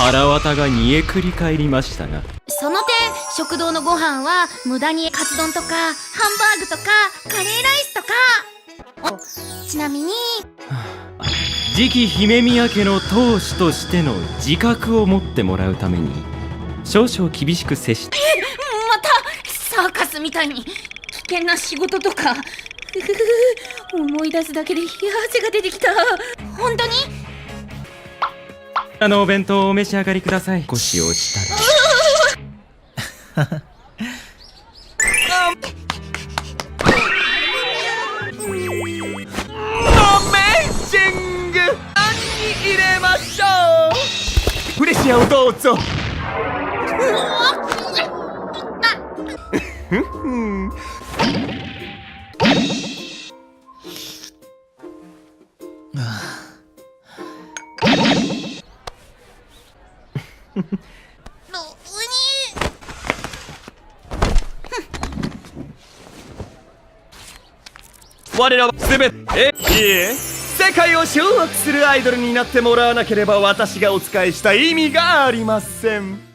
腹渡が煮えくり返りましたが、その点食堂のご飯は無駄にカツ丼とかハンバーグとかカレーライスとか。ちなみに次期姫宮家の当主としての自覚を持ってもらうために少々厳しく接して。またサーカスみたいに危険な仕事とか。思い出すだけで冷や汗が出てきた。本当にお弁当をお召し上がりください。少し落ちたらアメイジング！何に入れましょう。フレシアをどうぞ。我らは全ていいえ、世界を掌握するアイドルになってもらわなければ私がお仕えした意味がありません。